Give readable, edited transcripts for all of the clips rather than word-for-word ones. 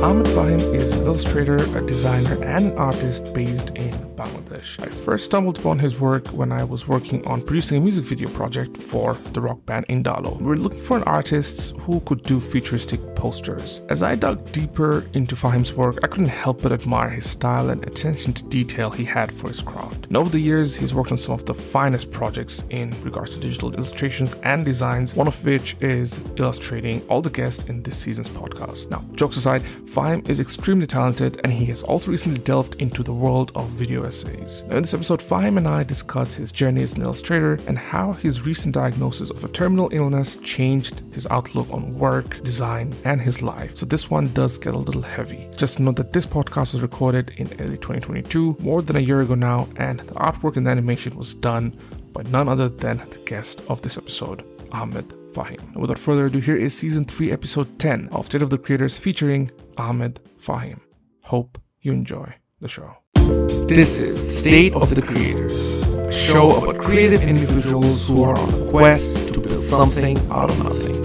Ahmed Fahim is an illustrator, a designer, and an artist based in Bangladesh. I first stumbled upon his work when I was working on producing a music video project for the rock band Indalo. We were looking for an artist who could do futuristic posters. As I dug deeper into Fahim's work, I couldn't help but admire his style and attention to detail he had for his craft. And over the years, he's worked on some of the finest projects in regards to digital illustrations and designs, one of which is illustrating all the guests in this season's podcast. Now, jokes aside, Fahim is extremely talented, and he has also recently delved into the world of video essays. Now, in this episode, Fahim and I discuss his journey as an illustrator and how his recent diagnosis of a terminal illness changed his outlook on work, design, and his life. So this one does get a little heavy. Just note that this podcast was recorded in early 2022, more than a year ago now, and the artwork and the animation was done by none other than the guest of this episode, Ahmed Fahim. And without further ado, here is Season 3, Episode 10 of State of the Creators featuring Ahmed Fahim. Hope you enjoy the show. This is State of the Creators, a show about creative individuals who are on a quest to build something out of nothing.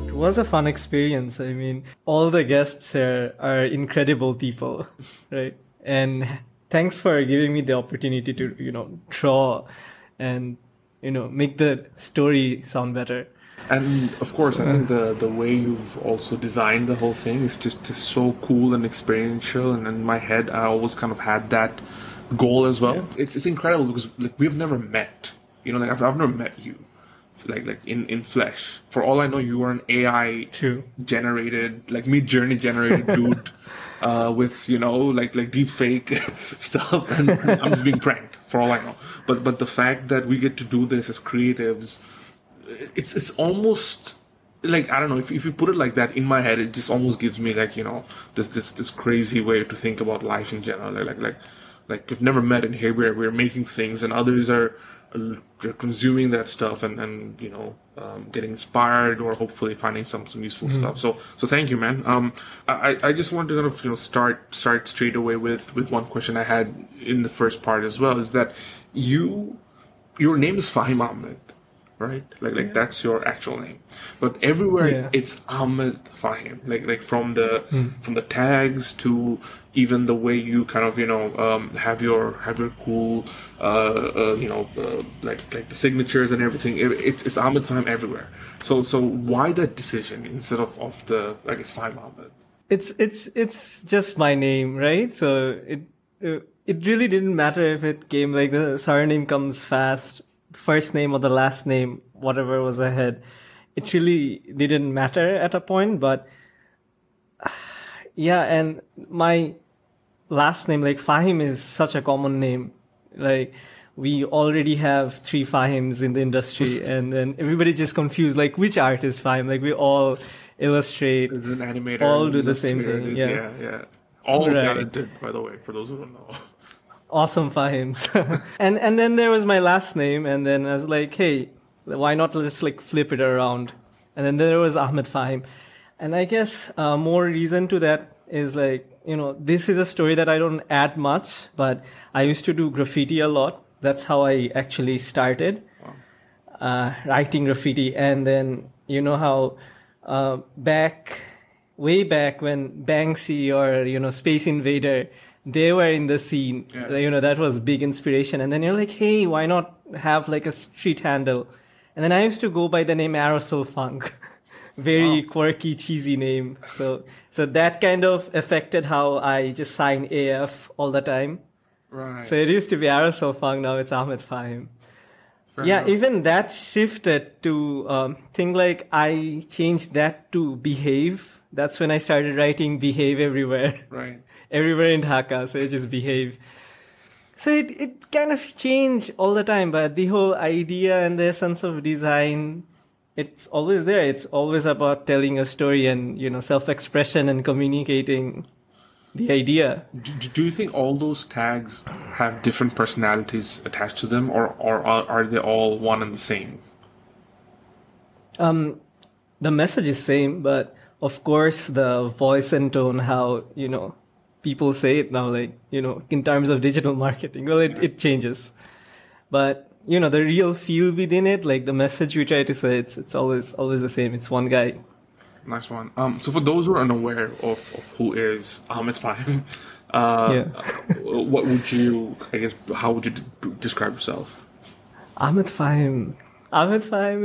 It was a fun experience. I mean, all the guests here are incredible people, right? And thanks for giving me the opportunity to, draw and, make the story sound better. And of course, I think the way you've also designed the whole thing is just so cool and experiential. And in my head, I always kind of had that goal as well. Yeah. It's incredible because we've never met. I've never met you. Like in flesh. For all I know, you are an AI generated, mid-journey generated dude with deep fake stuff, and I'm just being pranked for all I know. But the fact that we get to do this as creatives, it's almost like, I don't know, if you put it like that in my head, it just almost gives me this crazy way to think about life in general. Like we've never met, and here we're making things, and others are consuming that stuff and getting inspired or hopefully finding some useful stuff. So thank you, man. I just wanted to kind of start straight away with one question I had in the first part as well, is that your name is Fahim Ahmed, right? That's your actual name, but everywhere it's Ahmed Fahim. From the tags to even the way you kind of have your cool the signatures and everything. It's Ahmed Fahim everywhere. So why that decision instead of the Fahim Ahmed? It's just my name, right? So it really didn't matter if it came the surname comes fast, first name or the last name, whatever was ahead. It really didn't matter at a point, but and my last name, Fahim, is such a common name. We already have 3 Fahims in the industry, and then everybody just confused, which art is Fahim? We all illustrate, as an animator, all do the same thing. Yeah. All talented, by the way, for those who don't know. Awesome Fahims. and then there was my last name, and then I was like, hey, why not just flip it around? And then there was Ahmed Fahim. And I guess more reason to that is this is a story that I don't add much, but I used to do graffiti a lot. That's how I actually started writing graffiti. And then how way back when Banksy or Space Invader, they were in the scene. That was big inspiration. And then you're like, hey, why not have a street handle? And then I used to go by the name Aerosol Funk. Very quirky, cheesy name. So that kind of affected how I just sign AF all the time. Right. So it used to be Aerosol Funk, now it's Ahmed Fahim. Fair enough. Even that shifted to I changed that to Behave. That's when I started writing Behave everywhere. Right. Everywhere in Dhaka, so it just Behave. So it kind of changed all the time, but the whole idea and the essence of design, it's always there. It's always about telling a story and, self-expression and communicating the idea. Do you think all those tags have different personalities attached to them, or are they all one and the same? The message is same, but of course the voice and tone, how, people say it now, like, in terms of digital marketing. Well, it changes. but the real feel within it, like the message we try to say, it's always the same. It's one guy. Nice one. So for those who are unaware of who is Ahmed Fahim, what would you, I guess, how would you describe yourself? Ahmed Fahim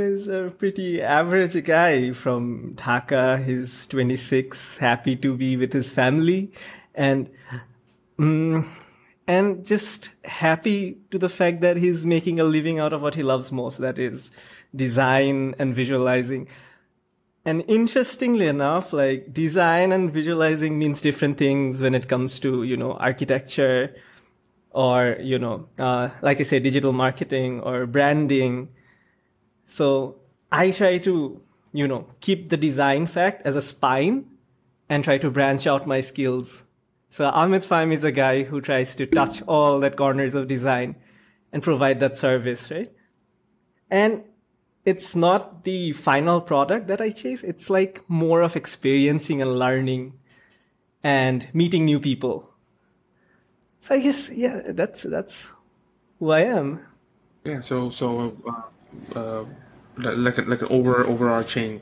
is a pretty average guy from Dhaka. He's 26, happy to be with his family, and just happy to the fact that he's making a living out of what he loves most, that is design and visualizing. And interestingly enough, like design and visualizing means different things when it comes to, architecture or, like I say, digital marketing or branding. So I try to, keep the design fact as a spine and try to branch out my skills. So Ahmed Fahim is a guy who tries to touch all that corners of design and provide that service, right? And it's not the final product that I chase. It's like more of experiencing and learning and meeting new people. So I guess, that's who I am. Yeah. So like an overarching,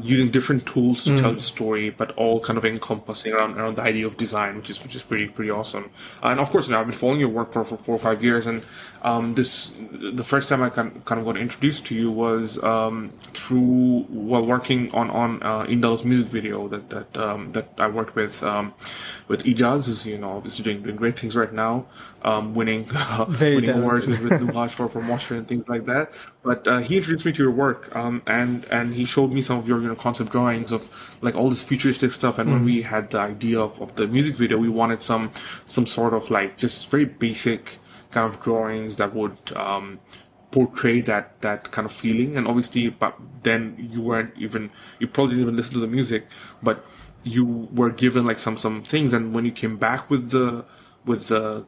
using different tools to tell the story, but all kind of encompassing around the idea of design, which is pretty awesome. And of course, I've been following your work for 4 or 5 years, and the first time I kind of got introduced to you was while working on Indal's music video that I worked with Ijaz, who's obviously doing great things right now, winning awards with Nuhaj for moisture and things like that. But he introduced me to your work, and he showed me some of your concept drawings of like all this futuristic stuff. And when we had the idea of the music video, we wanted some sort of like just very basic kind of drawings that would portray that kind of feeling. And obviously, but then you probably didn't even listen to the music, but you were given like some things. And when you came back with the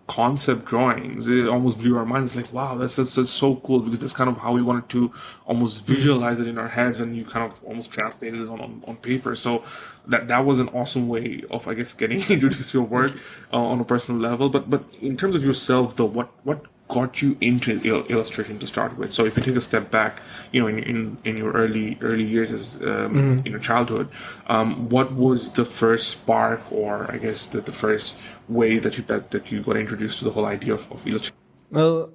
concept drawings, it almost blew our minds. Like, wow, that's so cool, because that's kind of how we wanted to almost visualize it in our heads, and you kind of almost translated it on paper. So that was an awesome way of, I guess, getting introduced to your work on a personal level. But in terms of yourself, though, what got you into illustration to start with? So if you take a step back, in your early years as in your childhood, what was the first spark, or I guess the first way that you got introduced to the whole idea of illustration? Well,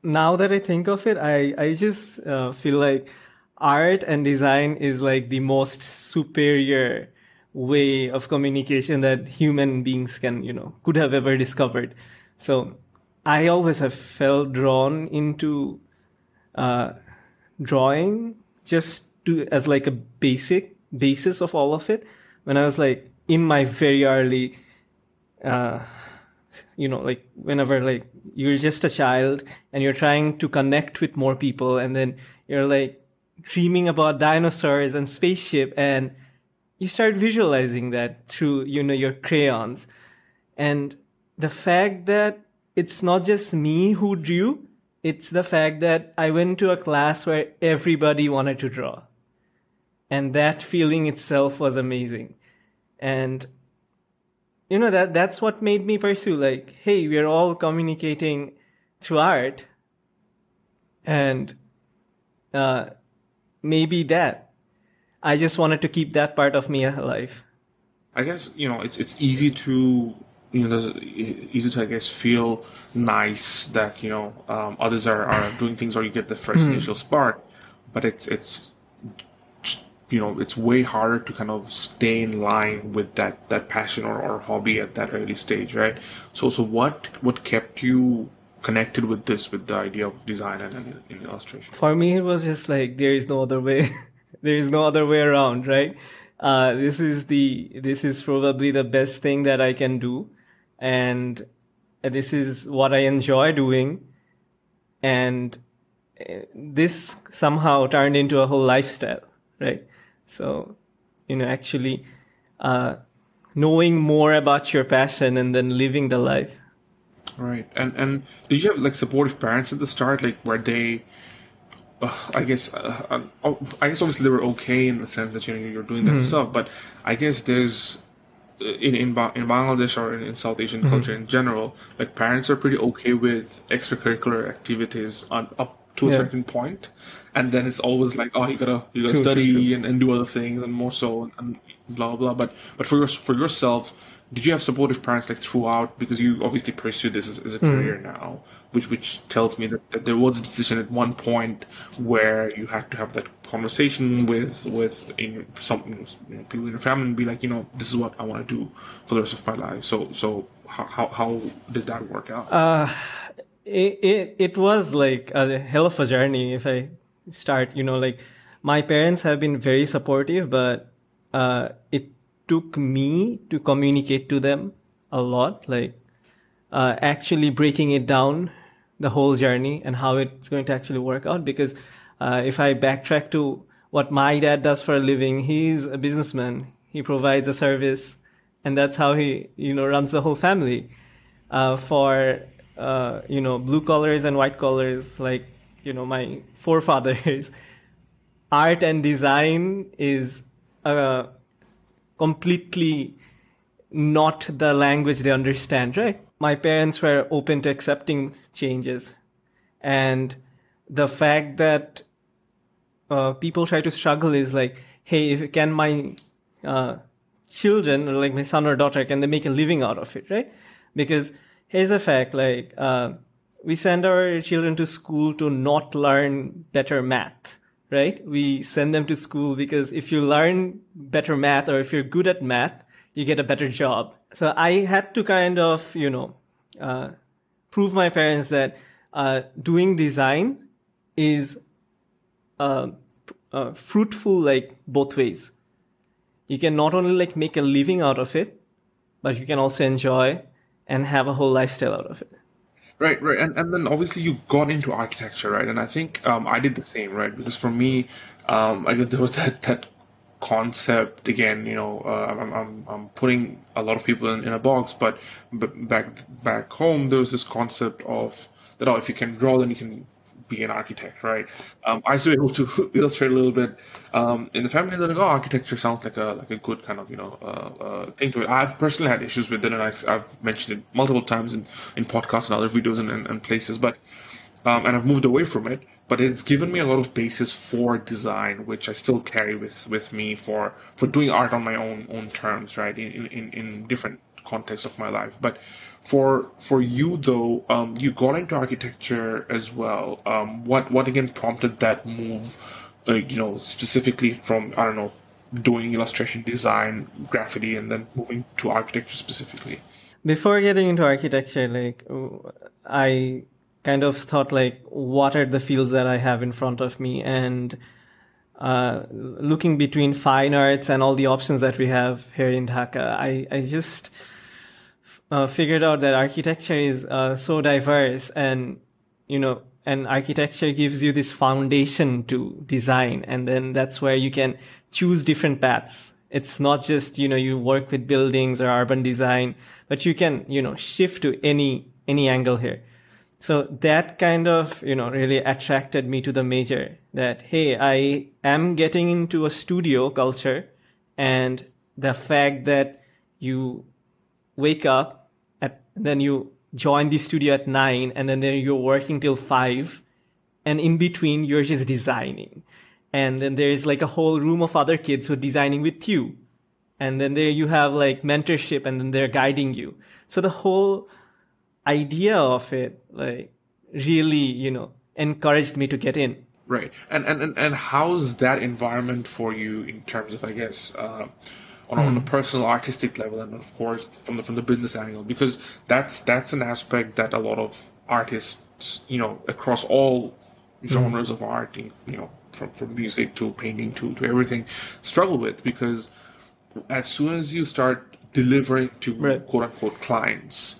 now that I think of it, I just feel like art and design is like the most superior way of communication that human beings could have ever discovered. So I always have felt drawn into drawing just as like a basis of all of it. When I was like in my very early, like whenever like you're just a child and you're trying to connect with more people, and then you're like dreaming about dinosaurs and spaceship, and you start visualizing that through, your crayons. And the fact that it's not just me who drew, it's the fact that I went to a class where everybody wanted to draw. And that feeling itself was amazing. And, that's what made me pursue, like, hey, we're all communicating through art. And maybe that. I just wanted to keep that part of me alive. I guess, it's easy to easy to, I guess, feel nice that others are doing things, or you get the first initial spark, but it's way harder to kind of stay in line with that passion or hobby at that early stage, right? So what kept you connected with the idea of design and illustration? For me, it was just like, there is no other way. There is no other way around, right? This is probably the best thing that I can do. And this is what I enjoy doing. And this somehow turned into a whole lifestyle, right? So, actually knowing more about your passion and then living the life. Right. And did you have like supportive parents at the start? Like, were they, I guess obviously they were okay in the sense that, you're doing that stuff, but I guess there's in Bangladesh or in South Asian culture in general, like parents are pretty okay with extracurricular activities up to a certain point, and then it's always like, oh, you gotta study and do other things and more so and blah blah blah. But for yourself, did you have supportive parents like throughout? Because you obviously pursue this as a career now, which tells me that there was a decision at one point where you had to have that conversation with people in your family and be like, this is what I want to do for the rest of my life. So how did that work out? It was like a hell of a journey. If I start, like my parents have been very supportive, but it took me to communicate to them a lot, like actually breaking it down, the whole journey and how it's going to actually work out. Because if I backtrack to what my dad does for a living, he's a businessman. He provides a service, and that's how he, runs the whole family. For blue collars and white collars, like, my forefathers, art and design is completely not the language they understand, right? My parents were open to accepting changes. And the fact that people try to struggle is like, hey, can my children, or like my son or daughter, can they make a living out of it, right? Because here's the fact, like, we send our children to school to not learn better math, right? We send them to school because if you learn better math or if you're good at math, you get a better job. So I had to kind of, prove my parents that doing design is fruitful, like both ways. You can not only like make a living out of it, but you can also enjoy and have a whole lifestyle out of it. Right. And then obviously you got into architecture, right? And I think I did the same, right? Because for me, I guess there was that concept again, I'm putting a lot of people in a box, but back home, there was this concept of that, if you can draw, then you can be an architect, right? I was able to illustrate a little bit in the family. They're like, architecture sounds like a good kind of thing to it. I've personally had issues with it, and I've mentioned it multiple times in podcasts and other videos and places. But and I've moved away from it. But it's given me a lot of basis for design, which I still carry with me for doing art on my own terms, right? In different contexts of my life, but. For you though, you got into architecture as well. What again prompted that move? Specifically from doing illustration, design, graffiti, and then moving to architecture specifically. Before getting into architecture, like I kind of thought like, what are the fields that I have in front of me, and looking between fine arts and all the options that we have here in Dhaka, I just figured out that architecture is so diverse, and and architecture gives you this foundation to design, and then that's where you can choose different paths. It's not just you work with buildings or urban design, but you can shift to any angle here. So that kind of really attracted me to the major. That hey, I am getting into a studio culture, and the fact that you wake up then you join the studio at 9, and then you're working till 5, and in between you're just designing, and then there's like a whole room of other kids who are designing with you, and then there you have like mentorship, and then they're guiding you. So the whole idea of it like really encouraged me to get in. Right. And how's that environment for you in terms of, I guess, on a personal artistic level, and of course from the business angle, because that's an aspect that a lot of artists across all genres of art, from music to painting to everything, struggle with, because as soon as you start delivering to quote unquote clients,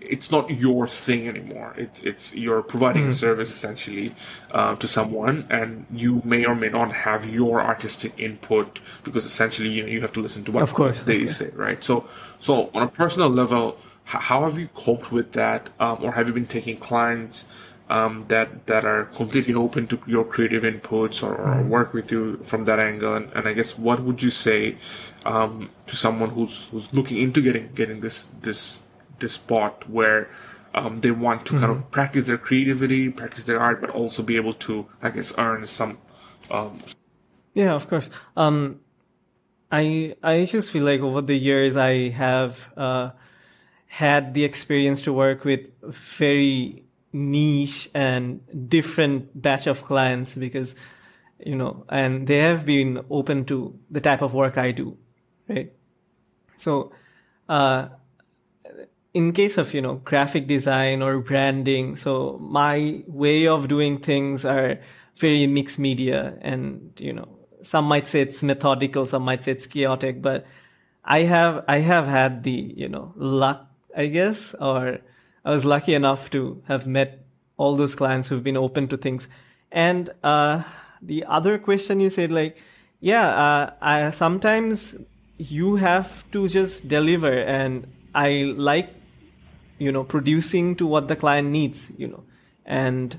it's not your thing anymore. It's you're providing a service essentially to someone, and you may or may not have your artistic input, because essentially you have to listen to what they say, right? So on a personal level, how have you coped with that, or have you been taking clients that are completely open to your creative inputs or work with you from that angle. And I guess what would you say to someone who's looking into getting this spot where they want to kind of practice their creativity, practice their art, but also be able to, I guess, earn some. Yeah, of course. I just feel like over the years I have had the experience to work with very niche and different batch of clients because, and they have been open to the type of work I do, right? So, in case of, graphic design or branding, so my way of doing things are very mixed media and, some might say it's methodical, some might say it's chaotic, but I have had the, luck, I guess, or I was lucky enough to have met all those clients who've been open to things. And the other question you said, like, I sometimes you have to just deliver, and I like, producing to what the client needs, and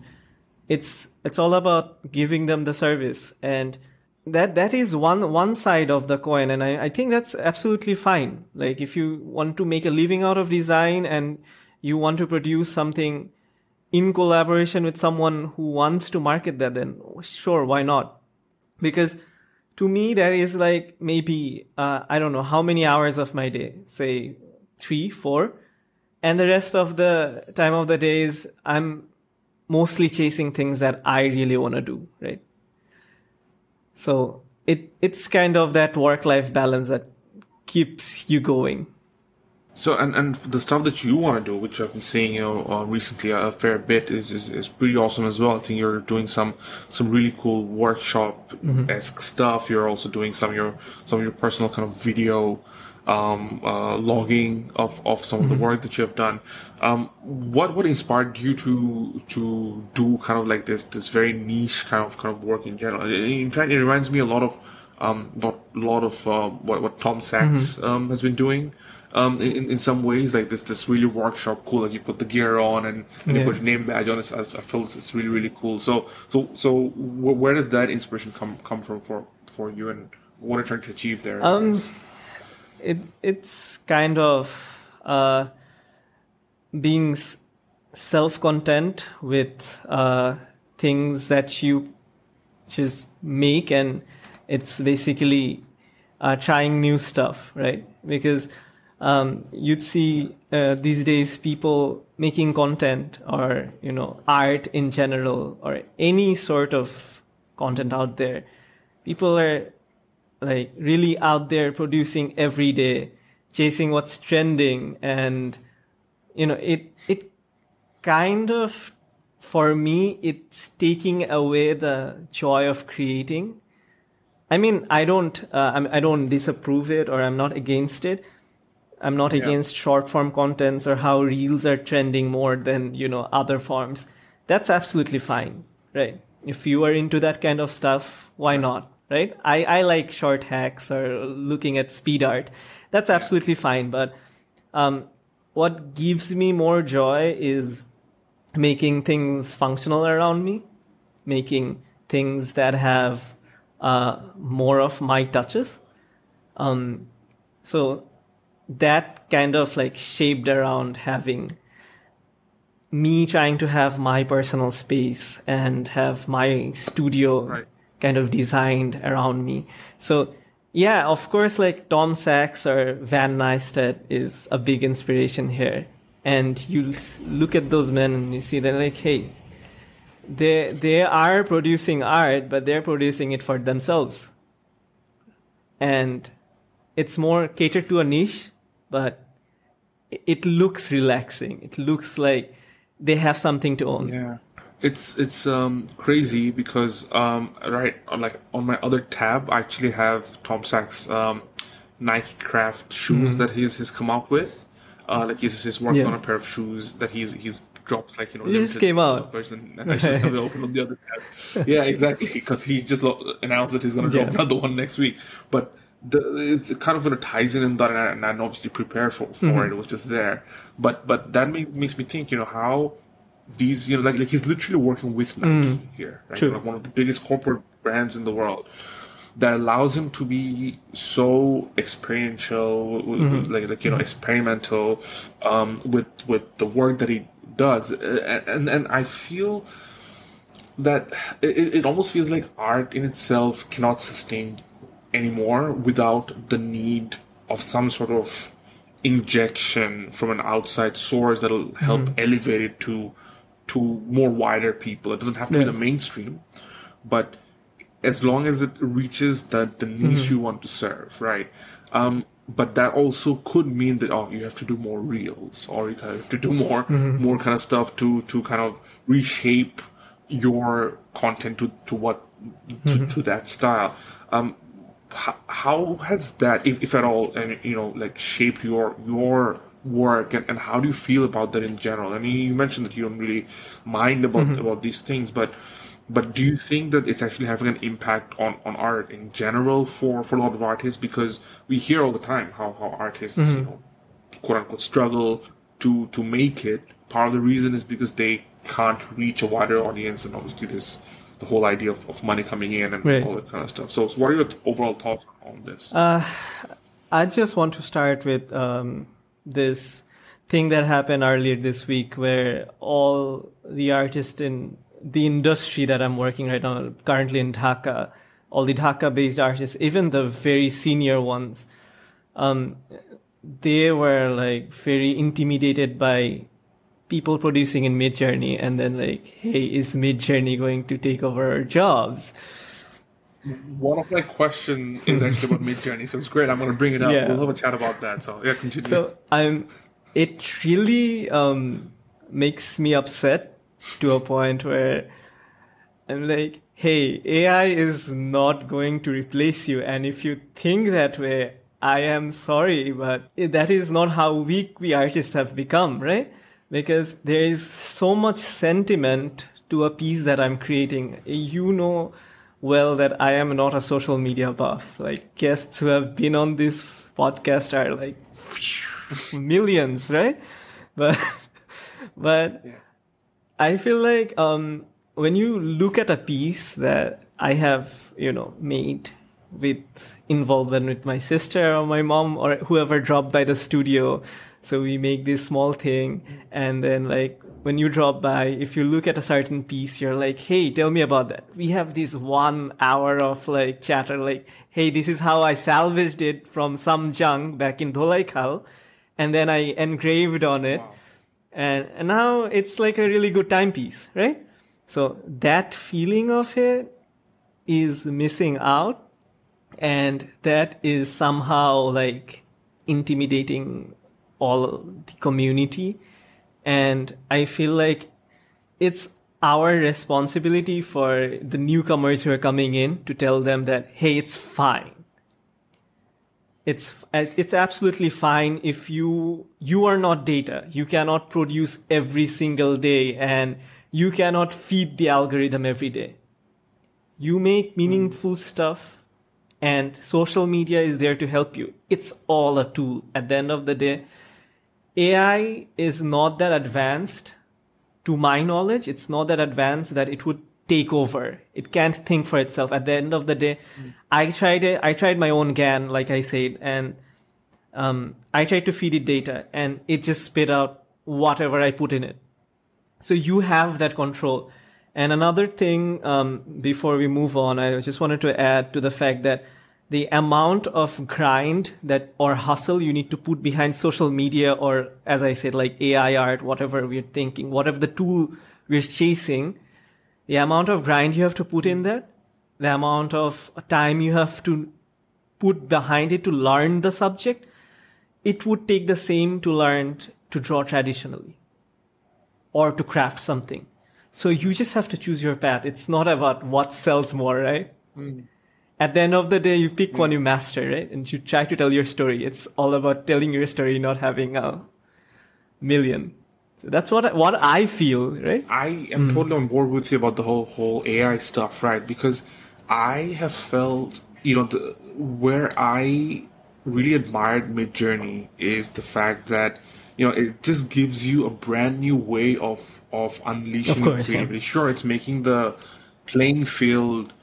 it's all about giving them the service, and that is one side of the coin, and I think that's absolutely fine. Like if you want to make a living out of design and you want to produce something in collaboration with someone who wants to market that, then sure, why not? Because to me, that is like maybe, I don't know how many hours of my day, say 3, 4. And the rest of the time of the days, I'm mostly chasing things that I really want to do, right? So it's kind of that work-life balance that keeps you going. So and the stuff that you want to do, which I've been seeing recently a fair bit, is pretty awesome as well. I think you're doing some really cool workshop-esque stuff. You're also doing some of your personal kind of video logging of some of the work that you have done. What inspired you to do kind of like this very niche kind of work in general? In fact, it reminds me a lot of what Tom Sachs has been doing. In some ways, like this really workshop cool, like you put the gear on and you put your name badge on it. I feel it's really, really cool. So where does that inspiration come from for you, and what are you trying to achieve there? It's kind of being self-content with things that you just make, and it's basically trying new stuff, right? Because you'd see these days people making content or art in general or any sort of content out there. People are like really out there producing every day, chasing what's trending, and it kind of, for me, it's taking away the joy of creating. I mean, I don't disapprove it, or I'm not against it. I'm not against short form contents or how reels are trending more than other forms. That's absolutely fine, right? If you are into that kind of stuff, why not? Right? I like short hacks or looking at speed art. That's absolutely fine. But what gives me more joy is making things functional around me, making things that have more of my touches. So that kind of like shaped around having me trying to have my personal space and have my studio kind of designed around me. So yeah, of course, like Tom Sachs or Van Neistat is a big inspiration here. And you look at those men and you see they're like, hey, they are producing art, but they're producing it for themselves. And it's more catered to a niche, but it looks relaxing. It looks like they have something to own. Yeah. It's crazy because like on my other tab I actually have Tom Sachs Nike Craft shoes that he's come up with. Like he's working on a pair of shoes that he's dropped, like it just came out version, and it's just gonna be open on the other tab. Yeah, exactly, because he just announced that he's gonna drop another one next week. But it's kind of ties in that, and I'm obviously prepared for it. It was just there, but that makes me think, how these, like he's literally working with Nike here, right? True. Like one of the biggest corporate brands in the world, that allows him to be so experiential, experimental, with the work that he does, and I feel that it almost feels like art in itself cannot sustain anymore without the need of some sort of injection from an outside source that'll help elevate it to more wider people. It doesn't have to be the mainstream, but as long as it reaches the niche you want to serve, right? But that also could mean that you have to do more reels, or you have to do more kind of stuff to kind of reshape your content to that style. How has that, if at all, and shaped your work, and how do you feel about that in general? I mean, you mentioned that you don't really mind about these things, but do you think that it's actually having an impact on art in general for a lot of artists? Because we hear all the time how artists, quote unquote, struggle to make it. Part of the reason is because they can't reach a wider audience, and obviously there's the whole idea of money coming in and all that kind of stuff. So what are your overall thoughts on this? I just want to start with this thing that happened earlier this week, where all the artists in the industry that I'm working right now, currently in Dhaka, all the Dhaka-based artists, even the very senior ones, they were like very intimidated by people producing in Midjourney, and then like, hey, is Midjourney going to take over our jobs? One of my questions is actually about Midjourney, so it's great. I'm going to bring it up. Yeah. We'll have a chat about that. So yeah, continue. So it really makes me upset to a point where I'm like, hey, AI is not going to replace you. And if you think that way, I am sorry, but that is not how weak we artists have become, right? Because there is so much sentiment to a piece that I'm creating. You know well that I am not a social media buff. Like, guests who have been on this podcast are like millions, right? But yeah. I feel like when you look at a piece that I have, made with involvement with my sister or my mom or whoever dropped by the studio, so we make this small thing, and then like when you drop by, if you look at a certain piece, you're like, hey, tell me about that. We have this 1 hour of like chatter, like, hey, this is how I salvaged it from some junk back in Dholaikal, and then I engraved on it. Wow. And now it's like a really good timepiece, right? So that feeling of it is missing out, and that is somehow like intimidating all the community. And I feel like it's our responsibility for the newcomers who are coming in to tell them that, hey, it's fine. It's absolutely fine if you are not data. You cannot produce every single day, and you cannot feed the algorithm every day. You make meaningful stuff, and social media is there to help you. It's all a tool. At the end of the day, AI is not that advanced, to my knowledge. It's not that advanced that it would take over. It can't think for itself. At the end of the day, I tried my own GAN, like I said, and I tried to feed it data, and it just spit out whatever I put in it. So you have that control. And another thing, before we move on, I just wanted to add to the fact that the amount of grind or hustle you need to put behind social media, or as I said, like AI art, whatever we're thinking, whatever the tool we're chasing, the amount of grind you have to put in that, the amount of time you have to put behind it to learn the subject, it would take the same to learn to draw traditionally or to craft something. So you just have to choose your path. It's not about what sells more, right? At the end of the day, you pick one you master, right? And you try to tell your story. It's all about telling your story, not having a million. So that's what I feel, right? I am totally on board with you about the whole AI stuff, right? Because I have felt, where I really admired Midjourney is the fact that it just gives you a brand new way of unleashing Of your course, yeah. creativity. Sure, it's making the playing field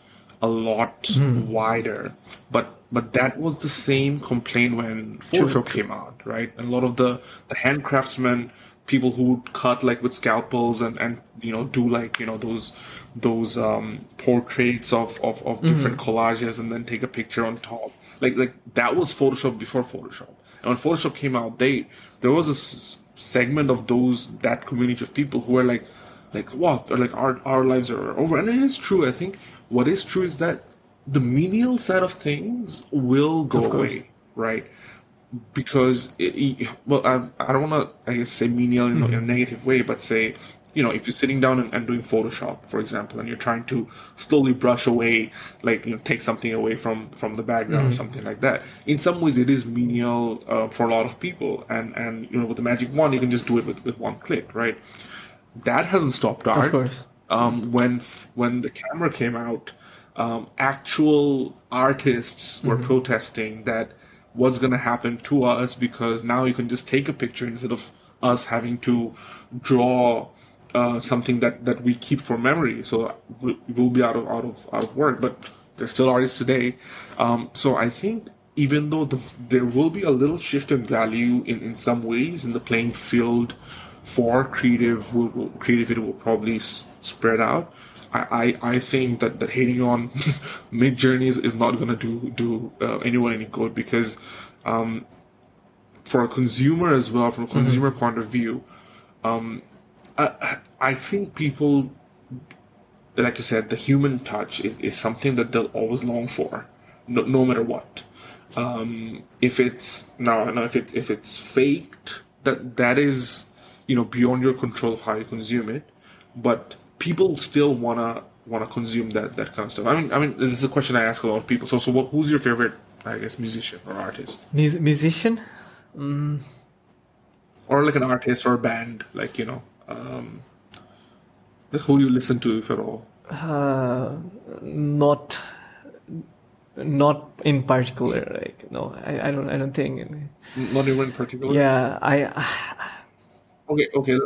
a lot wider, but that was the same complaint when Photoshop True. came out, right? And a lot of the hand craftsmen, people who would cut like with scalpels and do like those portraits of different collages and then take a picture on top. Like that was Photoshop before Photoshop. And when Photoshop came out, there was a segment of that community of people who were like what? Or like our lives are over. And it is true. I think what is true is that the menial side of things will go Of course. away, right? Because well, I don't want to, I guess, say menial in a negative way, but say, if you're sitting down and doing Photoshop, for example, and you're trying to slowly brush away, like, take something away from the background or something like that. In some ways, it is menial for a lot of people, and with the magic wand, you can just do it with one click, right? That hasn't stopped art. Of course. When the camera came out, actual artists were protesting that what's going to happen to us, because now you can just take a picture instead of us having to draw something that we keep for memory. So we'll be out of work, but there's still artists today. So I think even though there will be a little shift in value in some ways in the playing field for creativity will probably spread out. I think that hating on Mid Journey is not going to do anyone any good, because for a consumer as well, from a consumer point of view, I think people, like you said, the human touch is something that they'll always long for, no matter what. If it's faked, that is beyond your control of how you consume it, but people still wanna consume that kind of stuff. I mean, this is a question I ask a lot of people. So who's your favorite, I guess, musician or artist? Musician? Or like an artist or a band, like who you listen to, if at all? Not in particular. Like, no, I don't think. Not even in particular. Yeah, Okay.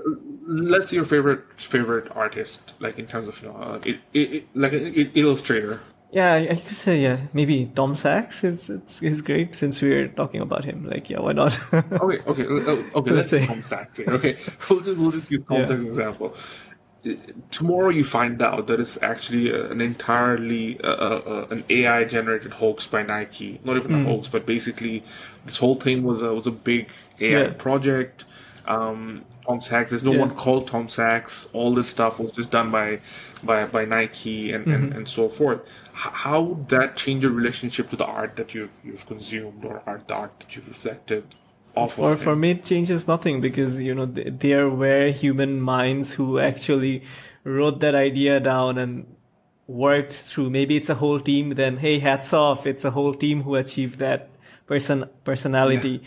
Let's see your favorite artist, like in terms of like an illustrator. Yeah, I could say maybe Tom Sachs is great, since we're talking about him. Like, yeah, why not? Okay. Let's say Tom Sachs here. Okay, we'll just use Tom Sachs as an example. Tomorrow you find out that it's actually an entirely an AI generated hoax by Nike. Not even a hoax, but basically this whole thing was a big AI project. Tom Sachs. There's no one called Tom Sachs. All this stuff was just done by Nike and so forth. How would that change your relationship to the art that you've consumed, or the art that you've reflected off of? For me, it changes nothing, because there were human minds who actually wrote that idea down and worked through. Maybe it's a whole team. Then hey, hats off! It's a whole team who achieved that personality.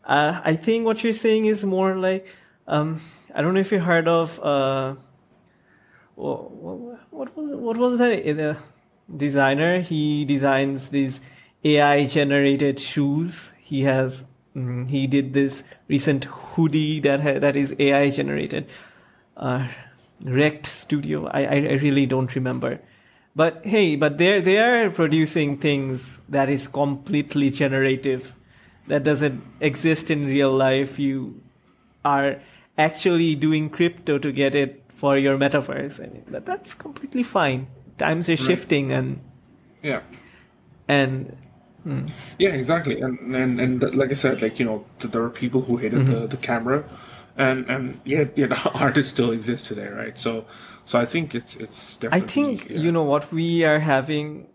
Yeah. I think what you're saying is more like, I don't know if you heard of what was that? The designer. He designs these AI generated shoes. He did this recent hoodie that is AI generated. Rect Studio. I really don't remember. But hey, they are producing things that is completely generative, that doesn't exist in real life. You are actually doing crypto to get it for your metaverse. I mean, that's completely fine. Times are shifting, and yeah, exactly. And like I said, like there are people who hated the camera, and yet the artists still exist today, right? So I think it's definitely. I think what we are having.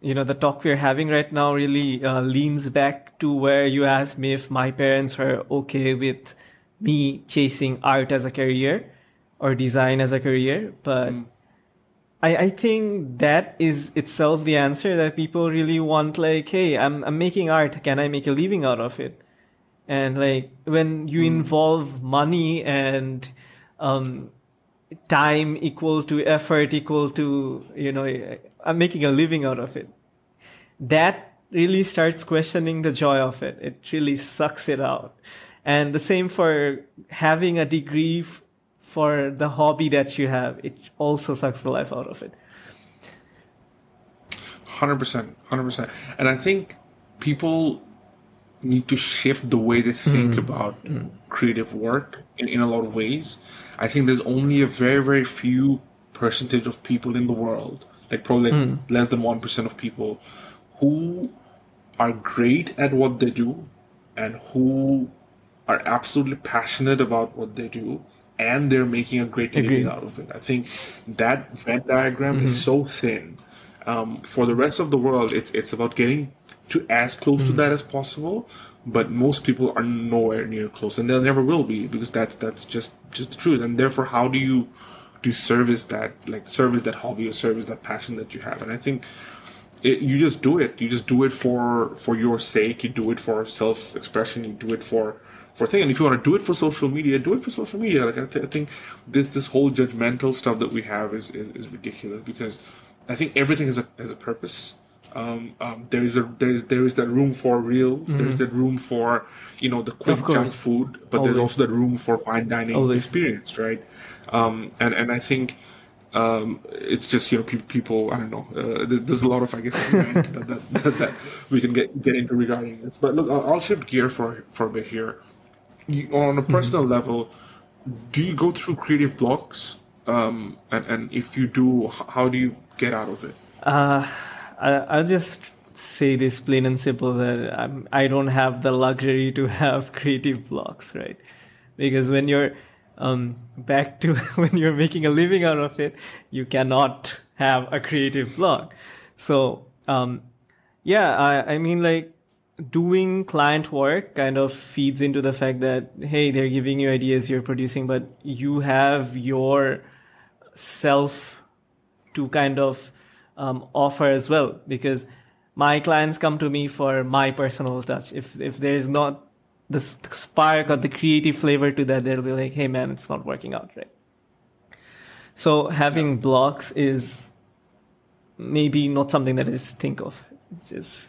The talk we're having right now really leans back to where you asked me if my parents were okay with me chasing art as a career or design as a career. But I think that is itself the answer, that people really want, like, hey, I'm making art. Can I make a living out of it? And like when you involve money and time equal to effort equal to, I'm making a living out of it, that really starts questioning the joy of it. It really sucks it out. And the same for having a degree for the hobby that you have. It also sucks the life out of it. 100%, 100%. And I think people need to shift the way they think about creative work in a lot of ways. I think there's only a very, very few percentage of people in the world, like probably less than 1% of people, who are great at what they do and who are absolutely passionate about what they do, and they're making a great living out of it. I think that Venn diagram is so thin. For the rest of the world, it's about getting to as close to that as possible, but most people are nowhere near close, and there never will be, because that's just the truth. And therefore, how do you service that hobby or service that passion that you have? And I think you just do it. You just do it for your sake. You do it for self-expression. You do it for thing. And if you want to do it for social media, do it for social media. Like I think this whole judgmental stuff that we have is ridiculous, because I think everything has a purpose. There is that room for reels. There's that room for the quick junk food, but there's also that room for fine dining experience, right? And I think it's just people. I don't know. There's a lot of, I guess, that we can get into regarding this. But look, I'll shift gear for a bit here. On a personal level, do you go through creative blocks? And if you do, how do you get out of it? I'll just say this plain and simple, that I don't have the luxury to have creative blocks, right? Because when you're back to when you're making a living out of it, you cannot have a creative block. So I mean, like, doing client work kind of feeds into the fact that, hey, they're giving you ideas, you're producing, but you have your self to kind of offer as well, because my clients come to me for my personal touch. If there's not the spark or the creative flavor to that, they'll be like, hey man, it's not working out, right? So having blocks is maybe not something that I just think of. It's just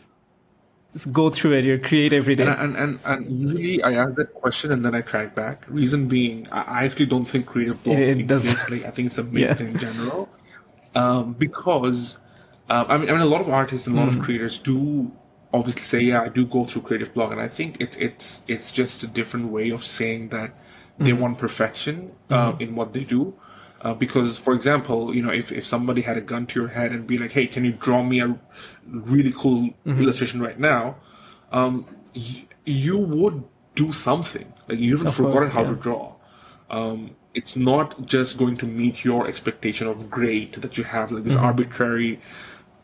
go through it. You create every day. And usually I ask that question and then I track back. Reason being, I actually don't think creative blocks exist. Like, I think it's a myth in general. Because I mean, a lot of artists and a lot of creators do obviously say, yeah, I do go through creative block, and I think it's just a different way of saying that they want perfection in what they do. Because, for example, if somebody had a gun to your head and be like, hey, can you draw me a really cool illustration right now? You would do something. Like, you haven't forgotten how to draw. It's not just going to meet your expectation of great, that you have like this arbitrary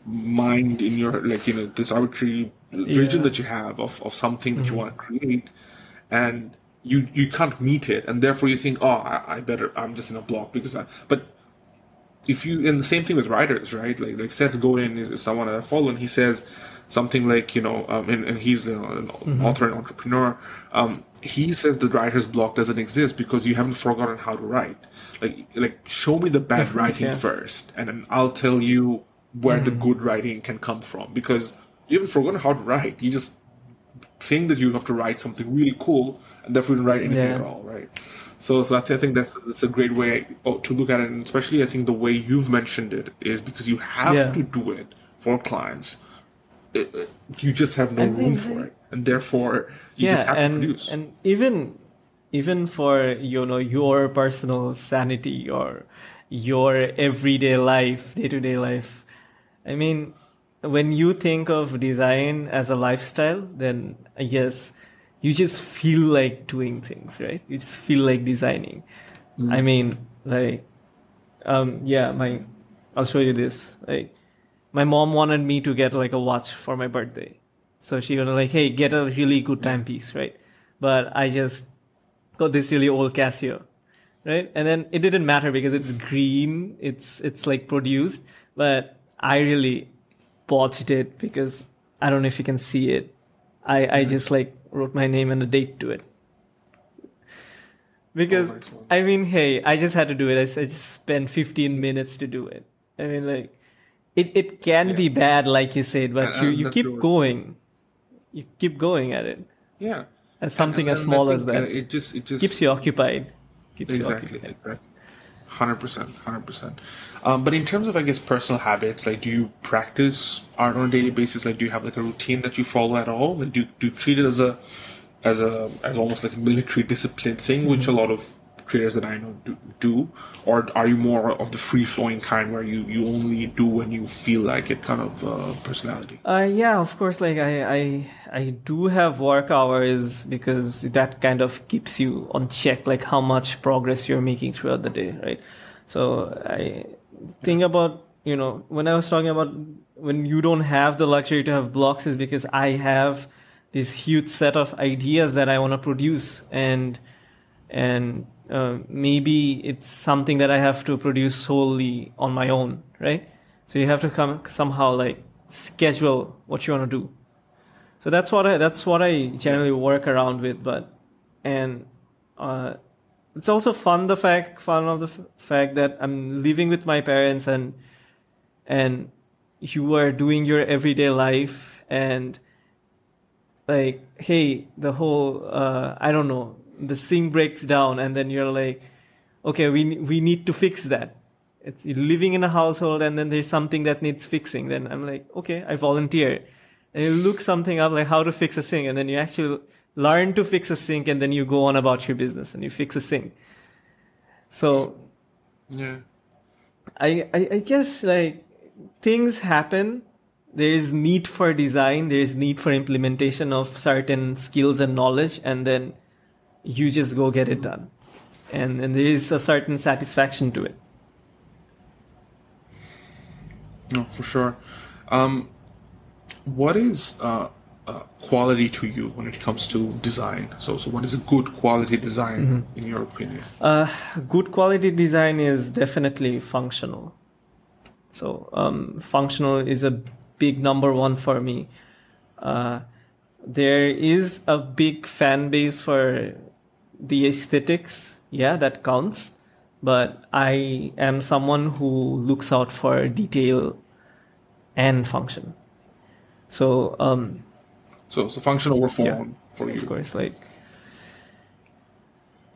mind in your, like, this arbitrary vision that you have of something that you want to create, and you can't meet it, and therefore you think, I'm just in a block but if you, and the same thing with writers, right? Like Seth Godin is someone that I follow, and he says something like, and he's an author and entrepreneur. He says the writer's block doesn't exist because you haven't forgotten how to write. Like show me the bad writing first, and then I'll tell you where the good writing can come from. Because you haven't forgotten how to write. You just think that you have to write something really cool, and therefore you don't write anything at all, right? So I think that's a great way to look at it, and especially I think the way you've mentioned it is because you have to do it for clients. You just have no room for it, and therefore you just have to produce. And even for your personal sanity or your everyday life, day-to-day life, I mean, when you think of design as a lifestyle, then I guess you just feel like doing things, right? You just feel like designing. I mean, like, I'll show you this. Like, my mom wanted me to get like a watch for my birthday. So she was like, hey, get a really good timepiece, right? But I just got this really old Casio, right? And then it didn't matter because it's green, it's like produced, but I really botched it because I don't know if you can see it. I just like wrote my name and a date to it. Because, I mean, hey, I just had to do it. I just spent 15 minutes to do it. I mean, like, it can be bad, like you said, but you keep going. You keep going at it. Yeah. And something as and I small as think that it just keeps you occupied. Keeps you exactly, occupied. exactly. 100%, 100%. But in terms of, I guess, personal habits, like, do you practice art on a daily basis? Like, do you have like a routine that you follow at all? Like, do you treat it as as almost like a military discipline thing, which a lot of creators that I know do, or are you more of the free flowing kind where you only do when you feel like it kind of personality? Yeah, of course. Like I do have work hours because that kind of keeps you on check, like how much progress you're making throughout the day, right? So I think about, when I was talking about when you don't have the luxury to have blocks is because I have this huge set of ideas that I want to produce, and maybe it's something that I have to produce solely on my own, right? So you have to come somehow like schedule what you want to do. So that's what I Yeah. generally work around with. But and uh, it's also fun of the fact that I'm living with my parents, and you are doing your everyday life, and like, hey, the whole I don't know, the sink breaks down, and then you're like, okay, we need to fix that. It's you're living in a household, and then there's something that needs fixing. Then I'm like, okay, I volunteer, and you look something up like how to fix a sink, and then you actually learn to fix a sink, and then you go on about your business and you fix a sink. So Yeah. I guess like things happen. There is need for design. There is need for implementation of certain skills and knowledge, and then you just go get it done. And there is a certain satisfaction to it. No, for sure. Um, what is quality to you when it comes to design? So what is a good quality design in your opinion? Good quality design is definitely functional. So functional is a big number one for me. Uh, there is a big fan base for the aesthetics. Yeah, that counts. But I am someone who looks out for detail and function. So So function over yeah, form for of you. course, like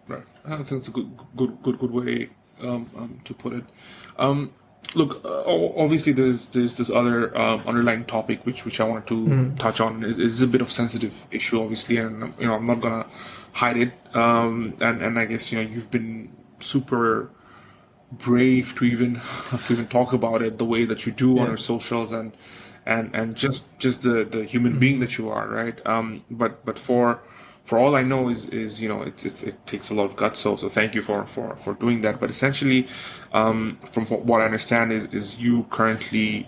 Right. I think that's a good way to put it. Um, look, obviously there's this other underlying topic which I wanted to touch on. It's a bit of sensitive issue, obviously, and I'm not gonna hide it. And I guess you've been super brave to even talk about it the way that you do on yeah. your socials and just the human being that you are, right? But for all I know is it takes a lot of guts. So thank you for doing that. But essentially, from what I understand is you currently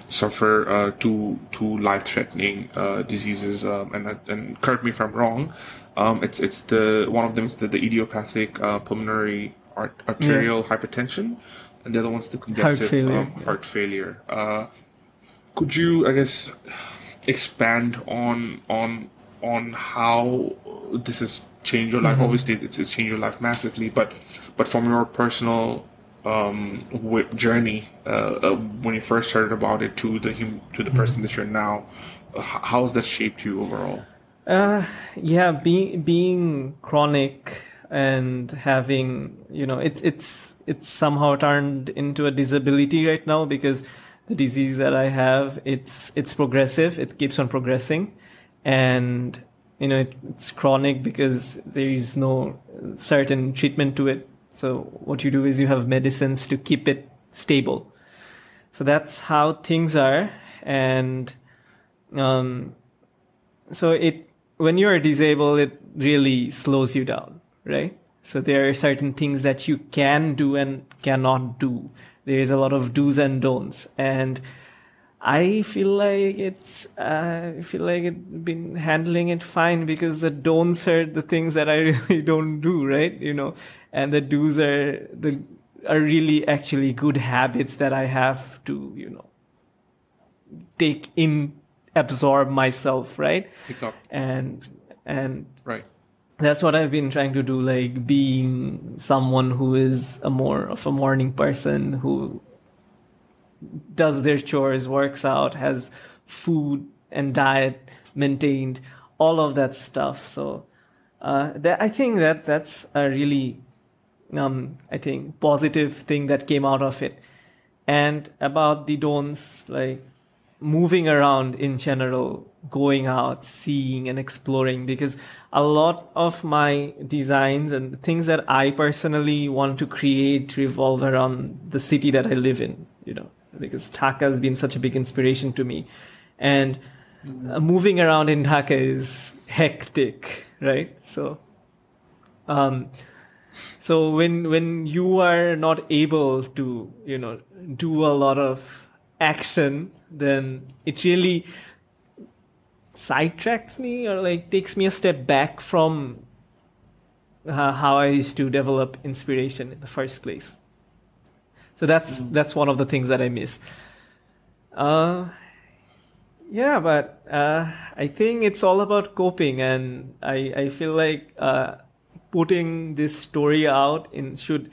suffer two life threatening diseases, and correct me if I'm wrong. It's the one of them is the idiopathic pulmonary Yeah. arterial hypertension, and the other one's the Heart congestive failure. Yeah. heart failure. Could you, I guess, expand on how this has changed your life? Obviously, it's changed your life massively, but from your personal journey, when you first heard about it to the person that you're now, how has that shaped you overall? Yeah, being chronic and having, it's somehow turned into a disability right now because the disease that I have, it's progressive. It keeps on progressing, and it's chronic because there is no certain treatment to it. So what you do is you have medicines to keep it stable. So that's how things are, and so it when you are disabled, it really slows you down, right? So there are certain things that you can do and cannot do. There is a lot of do's and don'ts, and I feel like I've been handling it fine because the don'ts are the things that I really don't do, right? And the do's are really actually good habits that I have to, take in, absorb myself, right? Pick up, And right? that's what I've been trying to do, like being someone who is a more of a morning person who does their chores, works out, has food and diet maintained. all of that stuff. So I think that's a really I think positive thing that came out of it. And about the don'ts, like moving around in general, going out, seeing and exploring, because a lot of my designs and things that I personally want to create revolve around the city that I live in, because Dhaka has been such a big inspiration to me. And moving around in Dhaka is hectic, right? So when you are not able to, do a lot of action, then it really sidetracks me, or like takes me a step back from how I used to develop inspiration in the first place. So that's one of the things that I miss. Yeah, but I think it's all about coping, and I feel like putting this story out should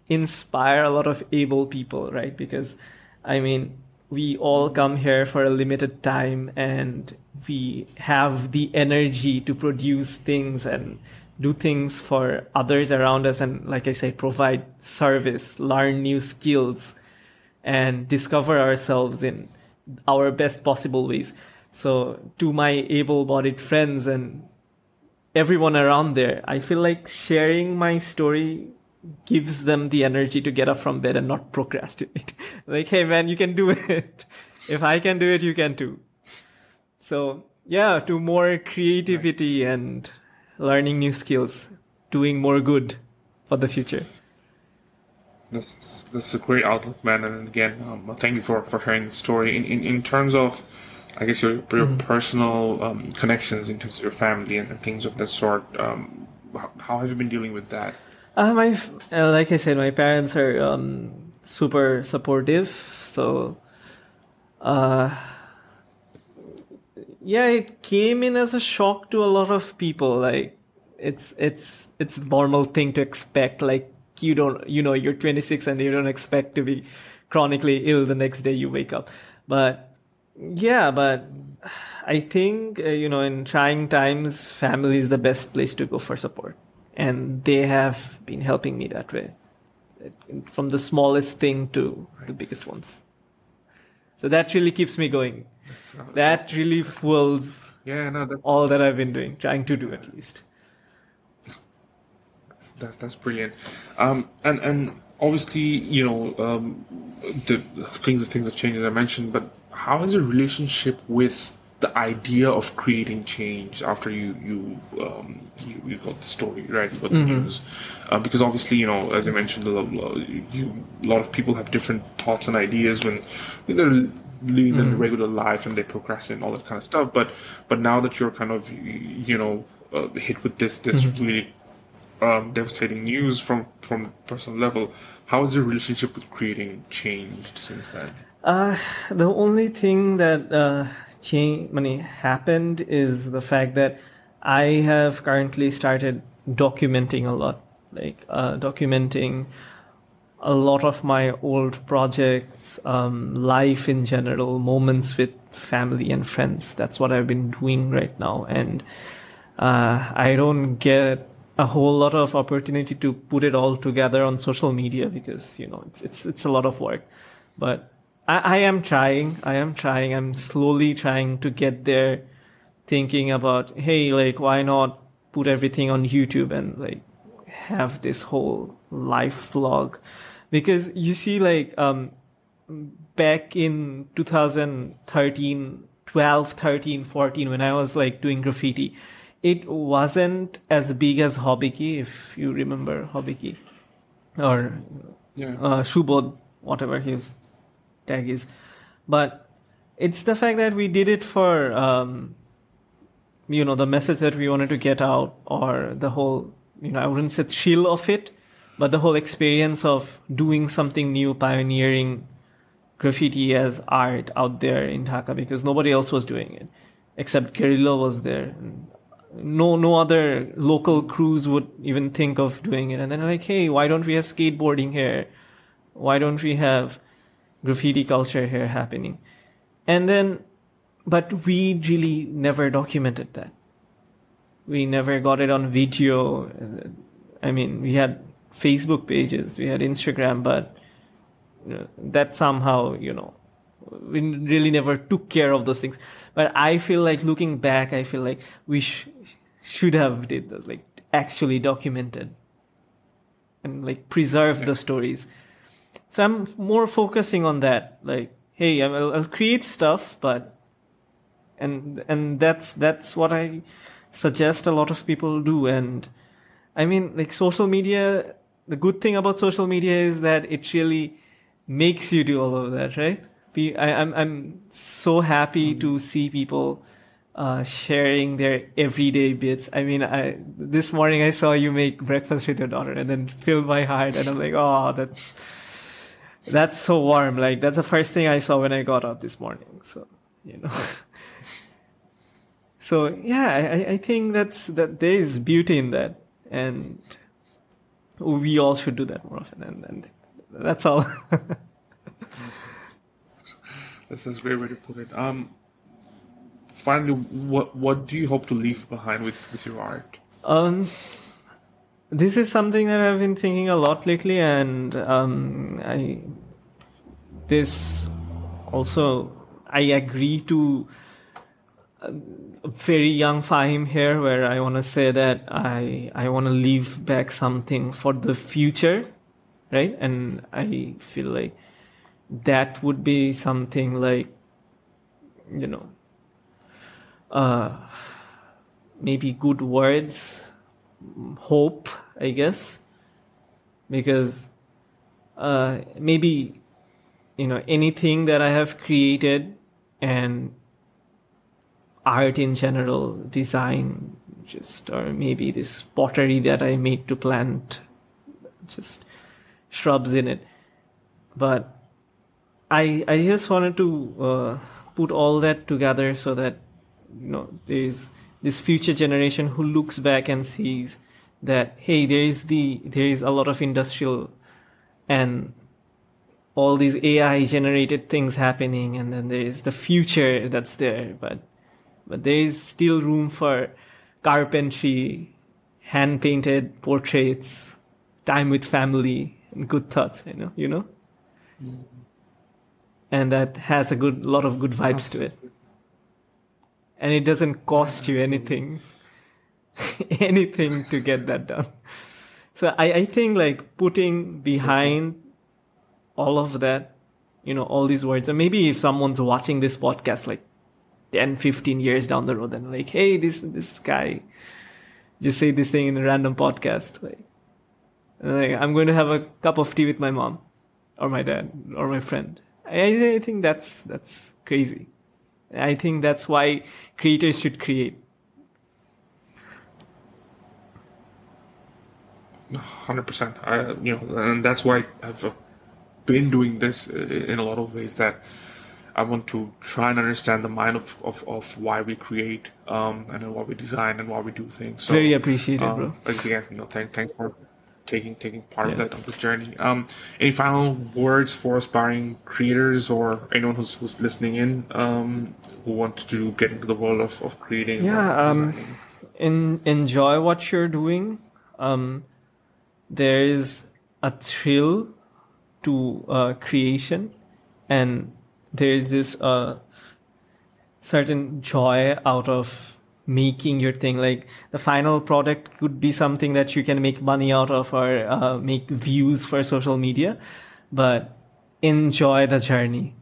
inspire a lot of able people, right? Because I mean, we all come here for a limited time, and we have the energy to produce things and do things for others around us, and like I said, provide service, learn new skills, and discover ourselves in our best possible ways. So to my able-bodied friends and everyone around there, I feel like sharing my story gives them the energy to get up from bed and not procrastinate. Like, hey man, you can do it. If I can do it, you can too. So yeah, to more creativity and learning new skills, doing more good for the future. This is a great outlook, man. And again, thank you for sharing the story. In terms of, I guess, your personal connections in terms of your family and things of that sort, how have you been dealing with that? Like I said, my parents are super supportive. So, yeah, it came in as a shock to a lot of people. Like, it's a normal thing to expect. Like, you're 26 and you don't expect to be chronically ill the next day you wake up. But I think, in trying times, family is the best place to go for support. And they have been helping me that way, from the smallest thing to the biggest ones. So that really keeps me going. That really fuels all that I've been doing, trying to do at least. That's brilliant. And obviously, the things have changed, as I mentioned, but how is your relationship with the idea of creating change after you got the story, right? You got the news, because obviously, as I mentioned, a lot of people have different thoughts and ideas when they're living their regular life and they procrastinate and all that kind of stuff. But now that you're kind of hit with this really devastating news from personal level, how has your relationship with creating changed since then? The only thing that happened is the fact that I have currently started documenting a lot, documenting a lot of my old projects, life in general, moments with family and friends. That's what I've been doing right now, and I don't get a whole lot of opportunity to put it all together on social media because it's a lot of work, but I am trying. I'm slowly trying to get there, thinking about, hey, why not put everything on YouTube and have this whole life vlog? Because you see, back in 2013, 12, 13, 14, when I was doing graffiti, it wasn't as big as Hobiki, if you remember Hobiki, or Shubodh, whatever his tag is. But it's the fact that we did it for the message that we wanted to get out, or the whole, I wouldn't say thrill of it, but the whole experience of doing something new, pioneering graffiti as art out there in Dhaka, because nobody else was doing it except Guerrilla was there. No other local crews would even think of doing it. And then hey, why don't we have skateboarding here? Why don't we have graffiti culture here happening? And then, but we really never documented that. we never got it on video. I mean, we had Facebook pages, we had Instagram, but that somehow, we really never took care of those things. But I feel like looking back, I feel like we should have did that, like actually documented and like preserve the stories. So I'm more focusing on that. Like, hey, I'll create stuff, but and that's what I suggest a lot of people do. And I mean, like social media, the good thing about social media is that it really makes you do all of that, right? I'm so happy to see people sharing their everyday bits. I mean, this morning I saw you make breakfast with your daughter, and then filled my heart, and I'm like, oh, that's so warm. Like that's the first thing I saw when I got up this morning. So so yeah, I think that there is beauty in that, and we all should do that more often. And that's all. That's a great way to put it. Finally, what do you hope to leave behind with your art? This is something that I've been thinking a lot lately, and I agree to a very young Fahim here, where I want to say that I want to leave back something for the future, right? And I feel like that would be something like, maybe good words, hope, I guess, because maybe, anything that I have created, and art in general, design, or maybe this pottery that I made to plant just shrubs in it. But I just wanted to put all that together so that there's this future generation who looks back and sees that, hey, there is a lot of industrial and all these AI generated things happening, and then there is the future that's there, but there is still room for carpentry, hand painted portraits, time with family, and good thoughts. Mm-hmm. And that has a lot of good vibes to it. And it doesn't cost you anything to get that done. So I think like putting behind all of that, all these words, and maybe if someone's watching this podcast like 10, 15 years down the road, and like, hey, this guy just say this thing in a random podcast, like I'm going to have a cup of tea with my mom or my dad or my friend. I think that's crazy. I think that's why creators should create. 100%. And that's why I've been doing this in a lot of ways, that I want to try and understand the mind of why we create, and why we design and why we do things. So, very appreciated, bro. Again, thanks for taking part of this journey. Any final words for aspiring creators or anyone who's listening in, who want to get into the world of creating? Enjoy what you're doing. There is a thrill to creation, and there is this certain joy out of making your thing. Like the final product could be something that you can make money out of, or make views for social media, but enjoy the journey.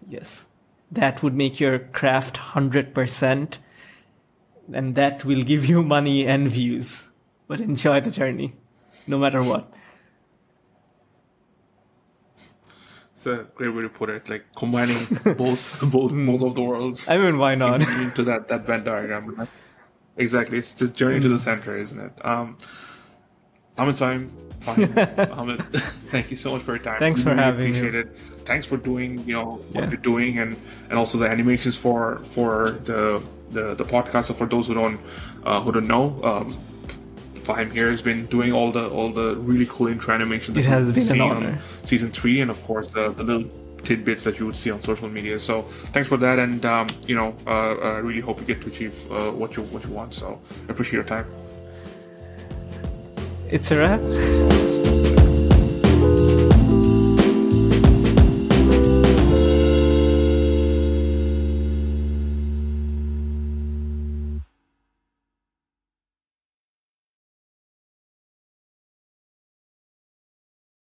Yes, that would make your craft 100%, and that will give you money and views. But enjoy the journey, no matter what. It's a great way to put it, like combining both of the worlds. I mean, why not? Into that Venn diagram. Exactly, it's the journey to the center, isn't it? Ahmed Fahim, Ahmed, thank you so much for your time. Thanks for having me. Appreciate it. Thanks for doing what you're doing, and also the animations for the podcast. So for those who don't know, Fahim here has been doing all the really cool intro animations that it has been seen an honor. on season 3, and of course the little tidbits that you would see on social media. So thanks for that, and I really hope you get to achieve what you want. So I appreciate your time. It's a wrap.